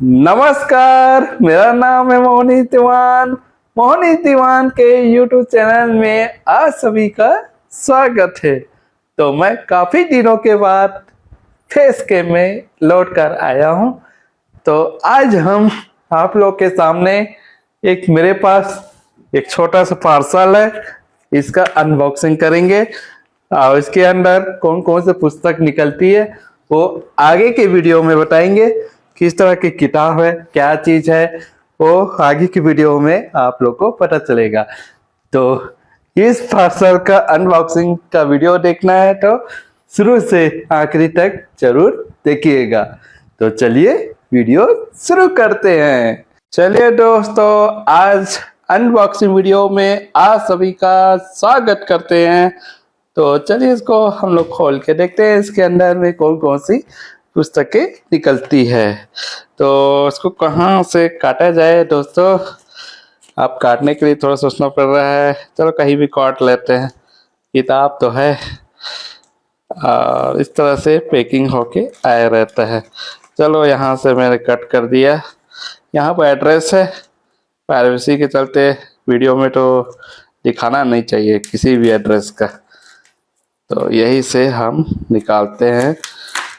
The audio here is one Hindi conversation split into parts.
नमस्कार, मेरा नाम है मोहनी तिवान। मोहनी तिवान के YouTube चैनल में आप सभी का स्वागत है। तो मैं काफ़ी दिनों के बाद फेस कैम में लौट कर आया हूं। तो आज हम आप लोग के सामने मेरे पास एक छोटा सा पार्सल है, इसका अनबॉक्सिंग करेंगे और इसके अंदर कौन कौन से पुस्तक निकलती है वो आगे के वीडियो में बताएंगे। किस तरह की किताब है, क्या चीज है, वो आगे की वीडियो में आप लोग को पता चलेगा। तो इस पार्सल का अनबॉक्सिंग का वीडियो देखना है तो शुरू से आखिरी तक जरूर देखिएगा। तो चलिए वीडियो शुरू करते हैं। चलिए दोस्तों, आज अनबॉक्सिंग वीडियो में आप सभी का स्वागत करते हैं। तो चलिए इसको हम लोग खोल के देखते हैं इसके अंदर में कौन कौन सी पुस्तकें निकलती है। तो इसको कहाँ से काटा जाए दोस्तों, आप काटने के लिए थोड़ा सोचना पड़ रहा है। चलो कहीं भी काट लेते हैं, किताब तो है। और इस तरह से पैकिंग होके आया रहता है। चलो यहाँ से मैंने कट कर दिया। यहाँ पर एड्रेस है, प्राइवेसी के चलते वीडियो में तो दिखाना नहीं चाहिए किसी भी एड्रेस का। तो यही से हम निकालते हैं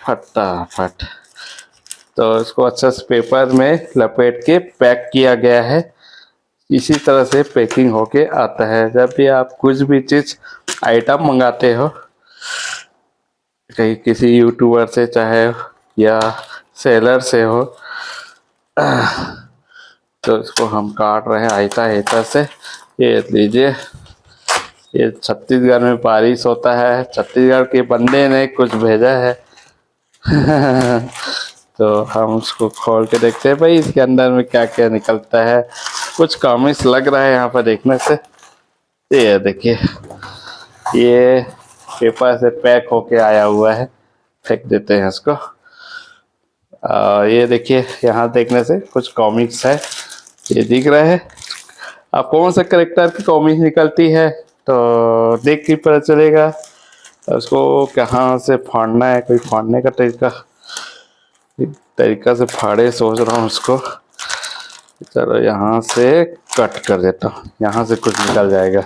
फटाफट। तो इसको अच्छे से पेपर में लपेट के पैक किया गया है। इसी तरह से पैकिंग होके आता है। जब भी आप कुछ भी चीज़ आइटम मंगाते हो कहीं किसी यूट्यूबर से चाहे या सेलर से हो, तो इसको हम काट रहे हैं आहिस्ता आहिस्ता से। ये लीजिए, ये छत्तीसगढ़ में बारिश होता है, छत्तीसगढ़ के बंदे ने कुछ भेजा है। तो हम उसको खोल के देखते हैं भाई इसके अंदर में क्या क्या निकलता है। कुछ कॉमिक्स लग रहा है यहाँ पर देखने से। ये देखिए, ये पेपर से पैक होके आया हुआ है। फेंक देते हैं इसको। ये देखिए, यहाँ देखने से कुछ कॉमिक्स है, ये दिख रहा है। आप कौन सा कैरेक्टर की कॉमिक्स निकलती है तो देख के पता चलेगा। उसको कहाँ से फाड़ना है, कोई फाड़ने का तरीका से फाड़े सोच रहा हूँ उसको। चलो यहाँ से कट कर देता हूँ, यहाँ से कुछ निकल जाएगा।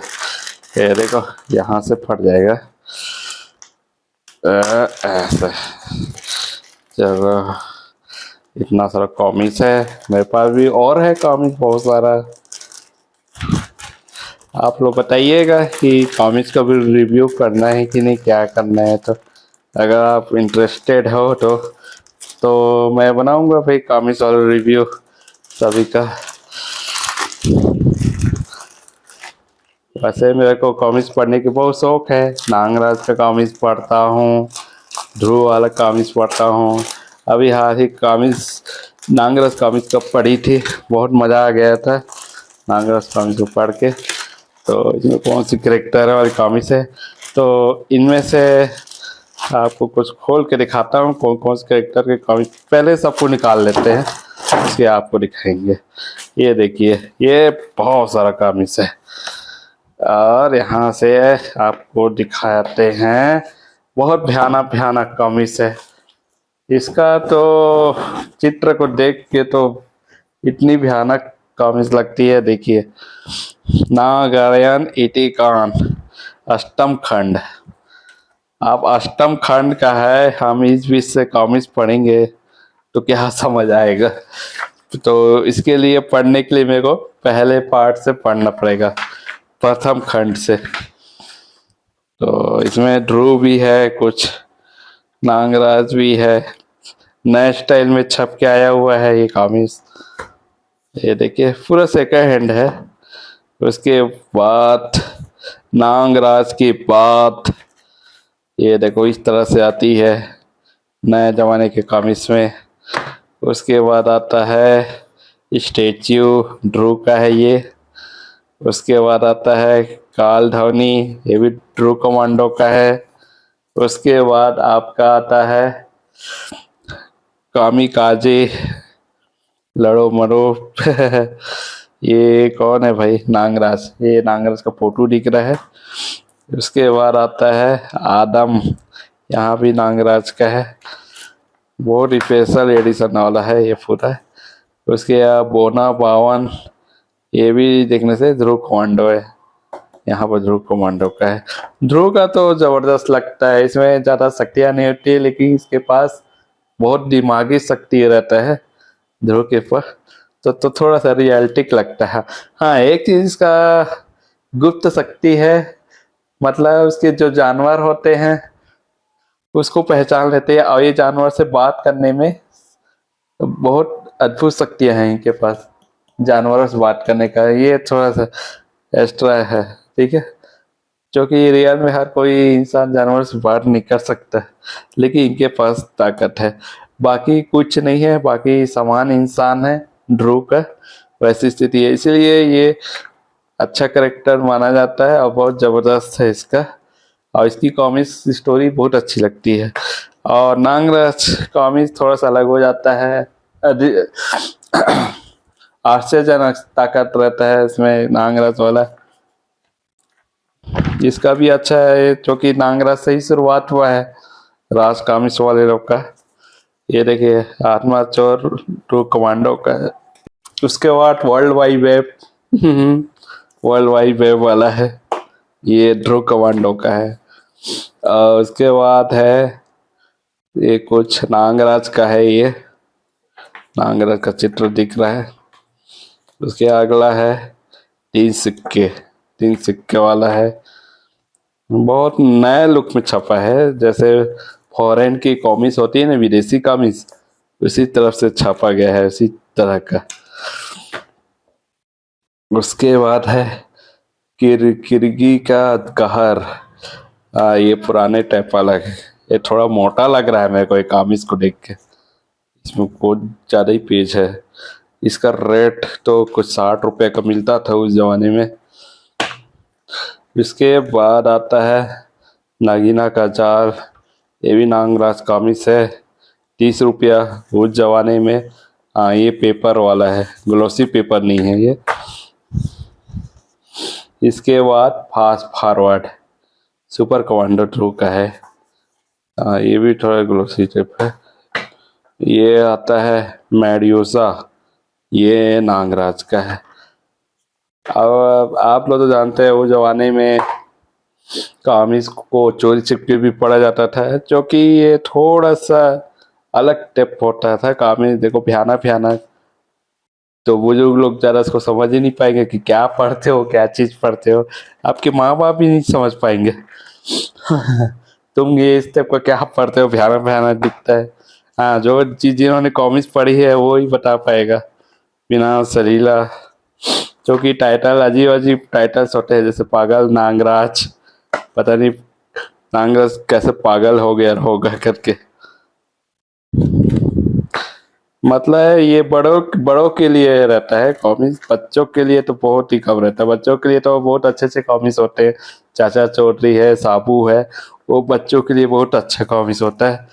ये देखो, यहाँ से फट जाएगा ऐसे। चलो, इतना सारा कॉमिक्स है मेरे पास भी, और है कॉमिक्स बहुत सारा। आप लोग बताइएगा कि कॉमिक्स का भी रिव्यू करना है कि नहीं, क्या करना है। तो अगर आप इंटरेस्टेड हो तो मैं बनाऊंगा भाई कॉमिक्स और रिव्यू सभी का। वैसे मेरे को कॉमिक्स पढ़ने की बहुत शौक है। नागराज का कॉमिक्स पढ़ता हूँ, ध्रुव वाला कॉमिक्स पढ़ता हूँ। अभी हाल ही कॉमिक्स नागराज कॉमिक्स का पढ़ी थी, बहुत मज़ा आ गया था नागराज कॉमिक्स को पढ़ के। तो इसमें कौन सी कैरेक्टर वाली कॉमिक्स है, तो इनमें से आपको कुछ खोल के दिखाता हूँ कौन कौन से कैरेक्टर के कॉमिक्स। पहले सबको निकाल लेते हैं, उसके आपको दिखाएंगे। ये देखिए, ये बहुत सारा कॉमिक्स है और यहाँ से आपको दिखाते हैं। बहुत भयानक भयानक कॉमिक्स है। इसका तो चित्र को देख के तो इतनी भयानक कॉमिक्स लगती है। देखिए, नागार्जुन इतिकान अष्टम खंड। आप अष्टम खंड का है, हम इस बीच से कॉमिक्स पढ़ेंगे तो क्या समझ आएगा। तो इसके लिए पढ़ने के लिए मेरे को पहले पार्ट से पढ़ना पड़ेगा, प्रथम खंड से। तो इसमें ध्रुव भी है, कुछ नागराज भी है। नए स्टाइल में छप के आया हुआ है ये कॉमिक्स। ये देखिए, पूरा सेकंड हैंड है। उसके बाद नागराज की बात, ये देखो इस तरह से आती है नए जमाने के कॉमिक्स में। उसके बाद आता है स्टैच्यू, ध्रुव का है ये। उसके बाद आता है काल ध्वनि, ये भी ध्रुव कमांडो का है। उसके बाद आपका आता है कामिकाजे, लड़ो मरो। ये कौन है भाई, नागराज। ये नागराज का फोटो दिख रहा है। उसके बाद आता है आदम, यहाँ भी नागराज का है। बहुत स्पेशल एडिशन वाला है ये पूरा। उसके बोना बावन, ये भी देखने से ध्रुव कमांडो है। यहाँ पर ध्रुव कमांडो का है। ध्रुव का तो जबरदस्त लगता है, इसमें ज्यादा शक्तियां नहीं होती है लेकिन इसके पास बहुत दिमागी शक्ति रहता है ध्रुव के पास, तो थोड़ा सा रियलिस्टिक लगता है। हाँ, एक चीज इसका गुप्त शक्ति है, मतलब उसके जो जानवर होते हैं उसको पहचान लेते हैं, और ये जानवर से बात करने में बहुत अद्भुत शक्तियां हैं इनके पास, जानवरों से बात करने का। ये थोड़ा सा एक्स्ट्रा है, ठीक है, क्योंकि रियल में हर कोई इंसान जानवर से बात नहीं कर सकता, लेकिन इनके पास ताकत है। बाकी कुछ नहीं है, बाकी समान इंसान है ध्रुव का, वैसी स्थिति है, इसलिए ये अच्छा करेक्टर माना जाता है और बहुत जबरदस्त है इसका, और इसकी कॉमिक्स स्टोरी बहुत अच्छी लगती है। और नागराज कॉमिक्स थोड़ा सा अलग हो जाता है, आश्चर्यजनक ताकत रहता है इसमें नागराज वाला। इसका भी अच्छा है क्योंकि नागराज से ही शुरुआत हुआ है राज कॉमिक्स वाले लोग का। ये देखिए आत्मा चोर टू कमांडो का है। उसके बाद world wide web world wide web वाला है, ये ध्रुव कमांडो का है। और उसके बाद है ये कुछ नागराज का है, ये नागराज का चित्र दिख रहा है। उसके अगला है तीन सिक्के वाला है, बहुत नया लुक में छपा है, जैसे फॉरेन की कॉमिक्स होती है ना, विदेशी कॉमिक्स, उसी तरफ से छपा गया है, उसी तरह का। उसके बाद है किरगी का कहर, ये पुराने टाइप वाला है, ये थोड़ा मोटा लग रहा है मेरे को ये कॉमिक्स को देख के, इसमें बहुत ज़्यादा ही पेज है। इसका रेट तो कुछ 60 रुपये का मिलता था उस जमाने में। इसके बाद आता है नागिना का जाल, ये भी नागराज कॉमिक्स है, 30 रुपया उस जमाने में। हाँ, ये पेपर वाला है, ग्लॉसी पेपर नहीं है ये। इसके बाद फास्ट फॉरवर्ड सुपर कमांडो ध्रुव का है, ये भी थोड़ा ग्लॉसी टाइप है। ये आता है मैड्यूसा, ये नागराज का है। अब आप लोग तो जानते हैं उस जमाने में कॉमिक्स को चोरी छिपके भी पढ़ा जाता था, क्योंकि ये थोड़ा सा अलग टाइप होता था कॉमिक्स। देखो भयानक, तो बुजुर्ग लोग ज़्यादा इसको समझ ही नहीं पाएंगे कि क्या पढ़ते हो, क्या चीज़ पढ़ते हो, आपके माँ बाप भी नहीं समझ पाएंगे तुम ये इस टाइप का क्या पढ़ते हो, भयानक दिखता है। हाँ, जो चीज़ जिन्होंने कॉमिक्स पढ़ी है वो ही बता पाएगा बिना सलीला, क्योंकि टाइटल अजीब टाइटल्स होते हैं, जैसे पागल नागराज, पता नहीं नागराज कैसे पागल हो गया होगा करके। मतलब ये बड़ों के लिए रहता है कॉमिक्स, बच्चों के लिए तो बहुत ही कम रहता है। बच्चों के लिए तो बहुत अच्छे कॉमिक्स होते हैं, चाचा चौधरी है, साबू है, वो बच्चों के लिए बहुत अच्छा कॉमिक्स होता है।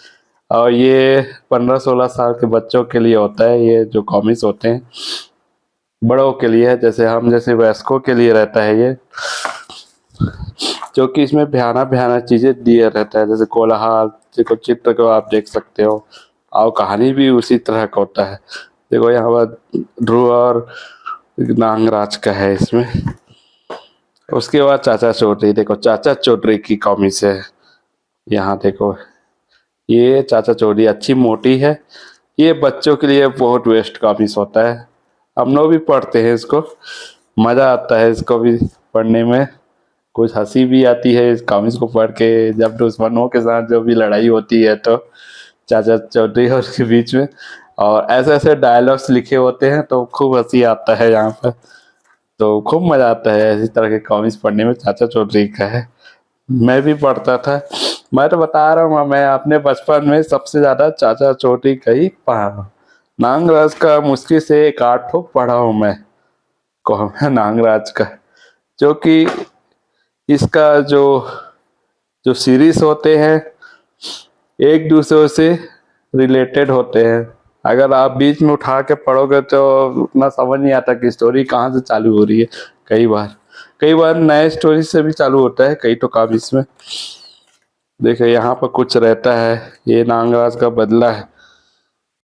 और ये 15-16 साल के बच्चों के लिए होता है, ये जो कॉमिक्स होते हैं बड़ों के लिए है, जैसे हम जैसे वयस्कों के लिए रहता है ये, जो कि इसमें भयानक चीजें दिए रहता है, जैसे कोलाहल, देखो चित्र को आप देख सकते हो, और कहानी भी उसी तरह का होता है। देखो यहाँ पर ध्रुव और नागराज का है इसमें। उसके बाद चाचा चौधरी, देखो चाचा चौधरी की कॉमिक्स है, यहाँ देखो ये चाचा चौधरी अच्छी मोटी है, ये बच्चों के लिए बहुत बेस्ट कॉमिक्स होता है, हम लोग भी पढ़ते हैं इसको, मज़ा आता है इसको भी पढ़ने में, कुछ हंसी भी आती है इस कॉमिक्स को पढ़ के, जब दुश्मनों के साथ जो भी लड़ाई होती है तो चाचा चौधरी और उसके बीच में, और ऐसे डायलॉग्स लिखे होते हैं तो खूब हंसी आता है यहाँ पर, तो खूब मज़ा आता है इसी तरह के कॉमिक्स पढ़ने में। चाचा चौधरी का है, मैं भी पढ़ता था, मैं तो बता रहा हूँ, मैं अपने बचपन में सबसे ज़्यादा चाचा चौधरी का ही पढ़ा हूँ। नागराज का मुश्किल से 1-8 ठो पढ़ा हूँ मैं, कौन है नागराज का, जो कि इसका जो सीरीज होते हैं एक दूसरे से रिलेटेड होते हैं। अगर आप बीच में उठा के पढ़ोगे तो उतना समझ नहीं आता कि स्टोरी कहाँ से चालू हो रही है। कई बार नए स्टोरी से भी चालू होता है कई तो कॉमिक्स में। देखिए यहाँ पर कुछ रहता है, ये नागराज का बदला है,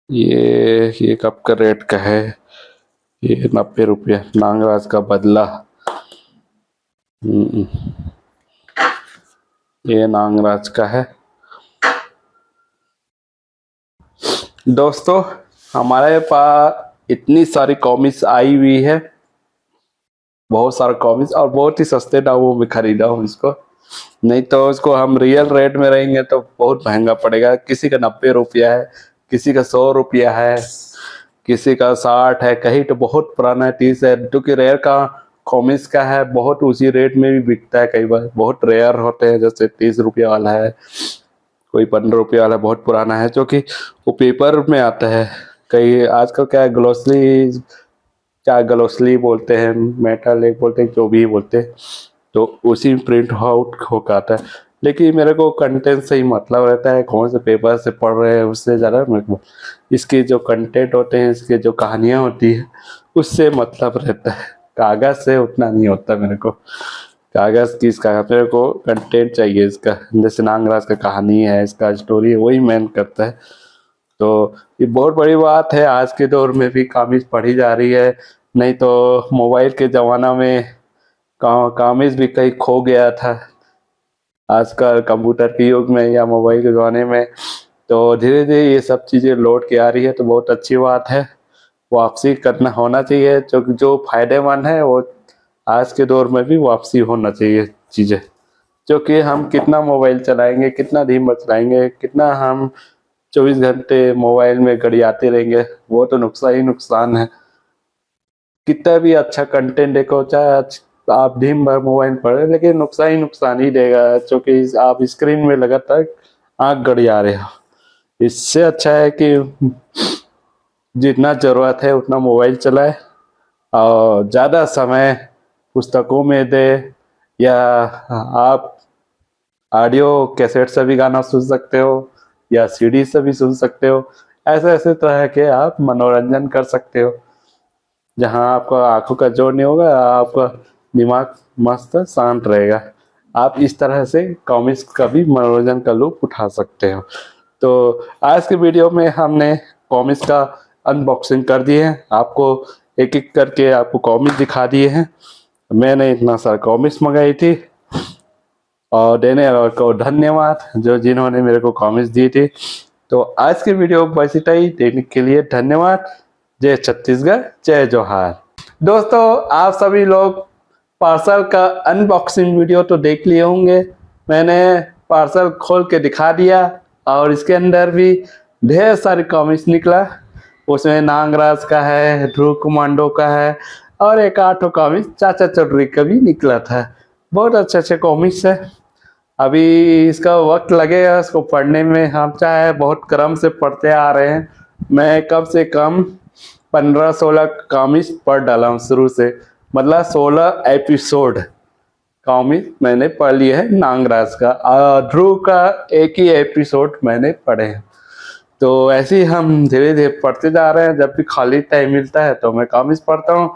ये कप का रेट का है, ये 90 रुपये। नागराज का बदला। ये नागराज का है। दोस्तों, हमारे पास इतनी सारी कॉमिक्स आई हुई है, बहुत सारा कॉमिक्स, और बहुत ही सस्ते दामों में खरीदा हूँ इसको। नहीं तो इसको हम रियल रेट में रहेंगे तो बहुत महंगा पड़ेगा। किसी का 90 रुपया है, किसी का 100 रुपया है, किसी का 60 है, कहीं तो बहुत पुराना 30 है। क्योंकि रेयर का कॉमिक्स का है, बहुत उसी रेट में भी बिकता है। कई बार बहुत रेयर होते हैं, जैसे 30 रुपया वाला है, कोई 15 रुपया वाला बहुत पुराना है, जो कि वो पेपर में आता है। कई आजकल क्या है, ग्लोसली, क्या ग्लोसली बोलते हैं, मेटल एक बोलते हैं, जो भी बोलते हैं, तो उसी प्रिंट आउट होकर आता है। लेकिन मेरे को कंटेंट से ही मतलब रहता है, कौन से पेपर से पढ़ रहे हैं उससे ज़्यादा मेरे को इसके जो कंटेंट होते हैं, इसके जो कहानियाँ होती है, उससे मतलब रहता है। कागज़ से उतना नहीं होता मेरे को। कागज़ किसका, मेरे को कंटेंट चाहिए इसका। जैसे नागराज का कहानी है, इसका स्टोरी है, वही मैन करता है। तो ये बहुत बड़ी बात है, आज के दौर में भी कॉमिक्स पढ़ी जा रही है। नहीं तो मोबाइल के ज़माना में कॉमिक्स भी कहीं खो गया था। आजकल कंप्यूटर के युग में या मोबाइल के ज़माने में तो धीरे धीरे ये सब चीज़ें लौट के आ रही है, तो बहुत अच्छी बात है। वापसी करना होना चाहिए, जो फायदेमंद है वो आज के दौर में भी वापसी होना चाहिए चीज़ें। क्योंकि हम कितना मोबाइल चलाएंगे, कितना दिन चलाएंगे, कितना हम 24 घंटे मोबाइल में गड़ियाते रहेंगे, वो तो नुकसान ही नुकसान है। कितना भी अच्छा कंटेंट देखो, चाहे आप दिन भर मोबाइल पढ़े, लेकिन नुकसान ही देगा। क्योंकि आप स्क्रीन में लगातार आंख गड़िया रहे हो। इससे अच्छा है कि जितना ज़रूरत है उतना मोबाइल चलाए, और ज़्यादा समय पुस्तकों में दे, या आप ऑडियो कैसेट से भी गाना सुन सकते हो, या सीडी से भी सुन सकते हो। ऐसे ऐसे तरह के आप मनोरंजन कर सकते हो, जहाँ आपका आंखों का जोर नहीं होगा, आपका दिमाग मस्त शांत रहेगा। आप इस तरह से कॉमिक्स का भी मनोरंजन का लुत्फ उठा सकते हो। तो आज के वीडियो में हमने कॉमिक्स का अनबॉक्सिंग कर दिए हैं, आपको एक एक करके आपको कॉमिक्स दिखा दिए हैं। मैंने इतना सारा कॉमिक्स मंगाई थी, और देने वालों को धन्यवाद, जो जिन्होंने मेरे को कॉमिक्स दी थी। तो आज के वीडियो बस इतना ही, देखने के लिए धन्यवाद। जय छत्तीसगढ़, जय जोहार। दोस्तों, आप सभी लोग पार्सल का अनबॉक्सिंग वीडियो तो देख लिए होंगे। मैंने पार्सल खोल के दिखा दिया, और इसके अंदर भी ढेर सारे कॉमिक्स निकला। उसमें नागराज का है, ध्रुव कमांडो का है, और एक आठ कॉमिक्स चाचा चौधरी का भी निकला था। बहुत अच्छे अच्छे कॉमिक्स है। अभी इसका वक्त लगेगा इसको पढ़ने में। हम चाहे बहुत क्रम से पढ़ते आ रहे हैं। मैं कम से कम 15-16 कॉमिक्स पढ़ डाला हूँ शुरू से, मतलब 16 एपिसोड कॉमिक्स मैंने पढ़ लिए है नागराज का। ध्रुव का एक ही एपिसोड मैंने पढ़े हैं। तो ऐसे ही हम धीरे धीरे पढ़ते जा रहे हैं। जब भी खाली टाइम मिलता है तो मैं कॉमिक्स पढ़ता हूँ।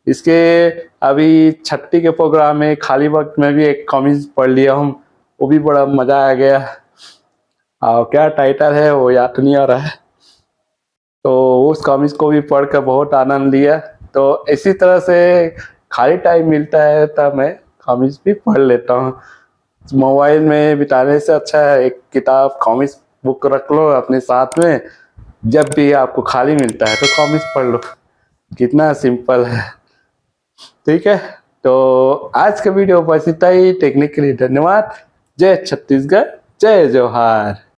इसके अभी छठी के प्रोग्राम में खाली वक्त में भी एक कॉमिक्स पढ़ लिया हूँ, वो भी बड़ा मजा आ गया। और क्या टाइटल है वो याद नहीं आ रहा है। तो उस कॉमिक्स को भी पढ़ कर बहुत आनंद लिया। तो इसी तरह से खाली टाइम मिलता है तब मैं कॉमिक्स भी पढ़ लेता हूँ। मोबाइल में बिताने से अच्छा है एक किताब कॉमिक्स बुक रख लो अपने साथ में, जब भी आपको खाली मिलता है तो कॉमिक्स पढ़ लो। कितना सिंपल है। ठीक है, तो आज का वीडियो बस इतना ही। देखने के लिए धन्यवाद। जय छत्तीसगढ़, जय जोहार।